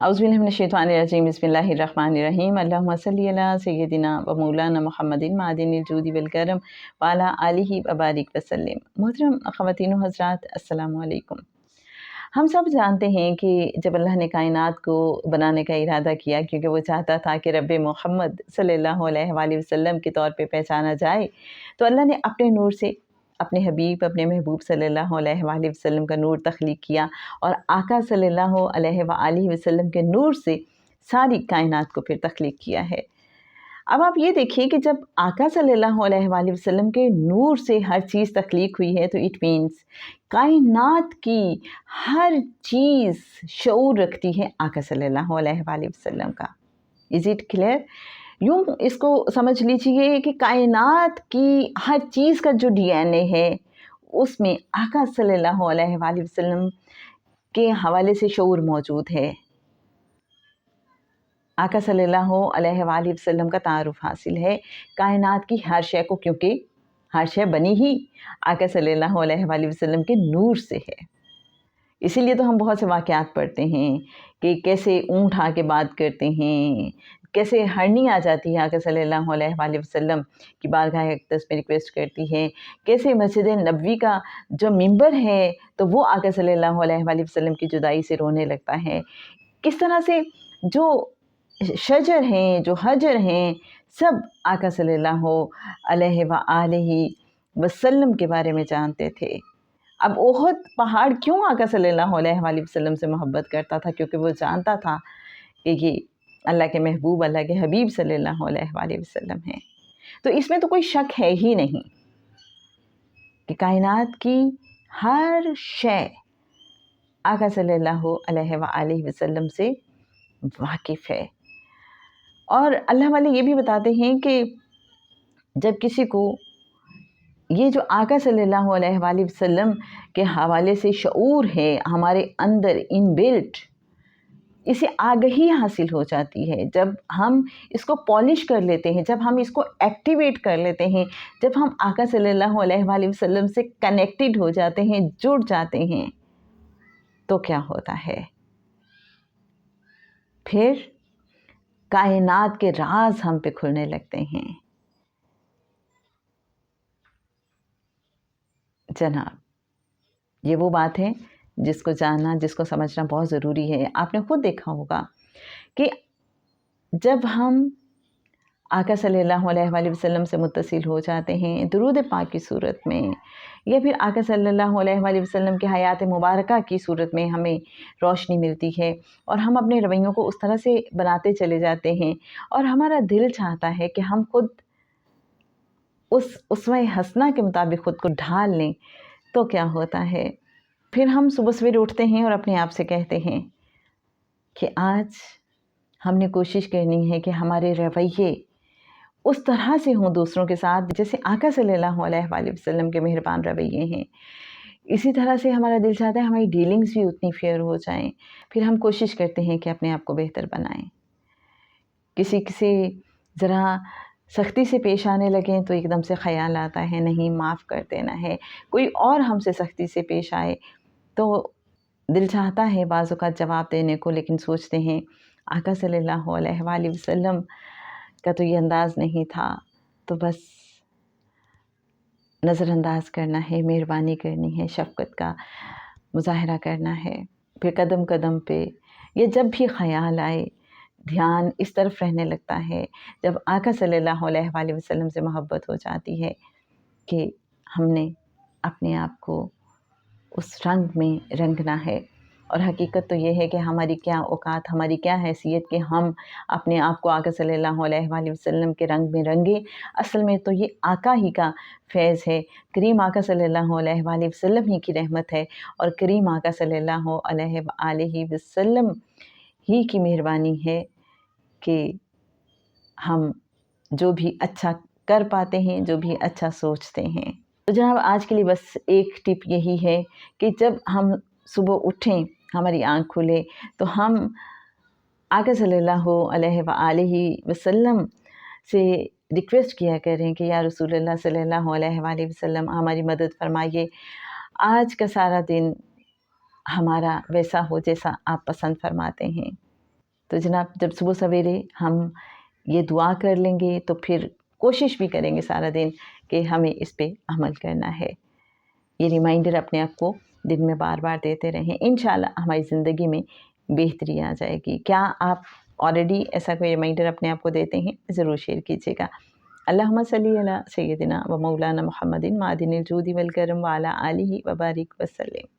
औज़ुबिल्लाहि बिस्मिल्लाहिर्रहमानिर्रहीम अल्लाहुम्मा सल्लि अला सय्यदिना व मौलाना मुहम्मदिन मादिनिल जूदि वल करम व अला आलिहि व बारिक वसल्लम। मोहतरम ख़वातीन व हज़रात, अस्सलामु अलैकुम। हम सब जानते हैं कि जब अल्लाह ने कायनात को बनाने का इरादा किया, क्योंकि वो चाहता था कि रब्बे मोहम्मद सल्लल्लाहु अलैहि वसल्लम के तौर पे पहचाना जाए, तो अल्लाह ने अपने नूर से अपने हबीब, अपने महबूब सल्लल्लाहु अलैहि वसल्लम का नूर तख्लीक किया और आका सल्लल्लाहु अलैहि वसल्लम के नूर से सारी कायनात को फिर तख्लीक किया है। अब आप ये देखिए कि जब आका सल्लल्लाहु अलैहि वसल्लम के नूर से हर चीज़ तख्लीक हुई है, तो इट मीन्स कायनात की हर चीज़ शऊर रखती है आका सल्लल्लाहु अलैहि वसल्लम का। Is it clear? यूँ इसको समझ लीजिए कि कायनात की हर चीज़ का जो डीएनए है, उसमें आका सल्लल्लाहु अलैहि वसल्लम के हवाले से शऊर मौजूद है। आका सल्लल्लाहु अलैहि वसल्लम का तारुफ हासिल है कायनात की हर शय को, क्योंकि हर शय बनी ही आका सल्लल्लाहु अलैहि वसल्लम के नूर से है। इसीलिए तो हम बहुत से वाक़यात पढ़ते हैं कि कैसे ऊँट आके बात करते हैं, कैसे हरनी आ जाती है आका सल्लल्लाहु अलैहि वसल्लम की बारगाह अक़दस में रिक्वेस्ट करती है, कैसे मस्जिद नबवी का जो मिंबर है तो वो आका सल्लल्लाहु अलैहि वसल्लम की जुदाई से रोने लगता है। किस तरह से जो शजर हैं, जो हजर हैं, सब आका सल्लल्लाहु अलैहि वसल्लम के बारे में जानते थे। अब ओहद पहाड़ क्यों आका सल्लल्लाहु अलैहि वसल्लम से मोहब्बत करता था? क्योंकि वो जानता था कि ये अल्लाह के महबूब, अल्लाह के हबीब सल्लल्लाहु अलैहि वसल्लम हैं। तो इसमें तो कोई शक है ही नहीं कि कायनात की हर शय आका सल्लल्लाहु अलैहि वसल्लम से वाकिफ़ है। और अल्लाह वाले ये भी बताते हैं कि जब किसी को ये जो आका सल्लल्लाहु अलैहि वसल्लम के हवाले से शऊर है हमारे अंदर इनबिल्ट, इसे आगही हासिल हो जाती है जब हम इसको पॉलिश कर लेते हैं, जब हम इसको एक्टिवेट कर लेते हैं, जब हम आका सल्लल्लाहु अलैहि वसल्लम से कनेक्टेड हो जाते हैं, जुड़ जाते हैं, तो क्या होता है? फिर कायनात के राज हम पे खुलने लगते हैं। जनाब, ये वो बात है जिसको जानना, जिसको समझना बहुत ज़रूरी है। आपने खुद देखा होगा कि जब हम आका सल्लल्लाहु अलैहि वसल्लम से मुत्तसिल हो जाते हैं दुरूद पाक की सूरत में, या फिर आका सल्लल्लाहु अलैहि वसल्लम की हयात मुबारका की सूरत में हमें रोशनी मिलती है और हम अपने रवैयों को उस तरह से बनाते चले जाते हैं और हमारा दिल चाहता है कि हम खुद उस उसवे हसना के मुताबिक ख़ुद को ढाल लें, तो क्या होता है? फिर हम सुबह सवेरे उठते हैं और अपने आप से कहते हैं कि आज हमने कोशिश करनी है कि हमारे रवैये उस तरह से हों दूसरों के साथ जैसे आका सल्लल्लाहु अलैहि वसल्लम के मेहरबान रवैये हैं। इसी तरह से हमारा दिल चाहता है हमारी डीलिंग्स भी उतनी फेयर हो जाएं। फिर हम कोशिश करते हैं कि अपने आप को बेहतर बनाएं। किसी ज़रा सख्ती से पेश आने लगें तो एकदम से ख़याल आता है नहीं, माफ़ कर देना है। कोई और हमसे सख्ती से पेश आए तो दिल चाहता है बाज़ औक़ात जवाब देने को, लेकिन सोचते हैं आका सल्लल्लाहु अलैहि वसल्लम का तो ये अंदाज़ नहीं था, तो बस नज़रअंदाज करना है, मेहरबानी करनी है, शफ़क़त का मुज़ाहरा करना है। फिर कदम कदम पे ये जब भी ख़याल आए, ध्यान इस तरफ रहने लगता है। जब आका सल्लल्लाहु अलैहि वसल्लम से मोहब्बत हो जाती है कि हमने अपने आप को उस रंग में रंगना है, और हकीकत तो ये है कि हमारी क्या औकात, हमारी क्या हैसियत कि हम अपने आप को आका सल्लल्लाहु अलैहि वसल्लम के रंग में रंगे। असल में तो ये आका ही का फैज़ है, करीम आका सल्लल्लाहु अलैहि वसल्लम ही की रहमत है और करीम आका सल्लल्लाहु अलैहि वसल्लम ही की मेहरबानी है कि हम जो भी अच्छा कर पाते हैं, जो भी अच्छा सोचते हैं। तो जनाब, आज के लिए बस एक टिप यही है कि जब हम सुबह उठें, हमारी आँख खुले, तो हम आका सल्लल्लाहु अलैहि वसल्लम से रिक्वेस्ट किया करें कि या रसूलल्लाह सल्लल्लाहु अलैहि वसल्लम हमारी मदद फरमाइए, आज का सारा दिन हमारा वैसा हो जैसा आप पसंद फरमाते हैं। تو جناب جب صبح سویرے ہم یہ دعا کر لیں گے تو پھر کوشش بھی کریں گے سارا دن کہ ہمیں اس پہ عمل کرنا ہے. یہ ریمائنڈر اپنے آپ کو دن میں بار بار دیتے رہیں. انشاءاللہ ہماری زندگی میں بہتری آ جائے گی. کیا آپ آلریڈی ایسا کوئی ریمائنڈر اپنے آپ کو دیتے ہیں؟ ضرور شیئر کیجیے گا. اللہم صلی علی سیدنا و مولانا محمد معدن الجود والکرم وعلی آلہ وبارک وسلم.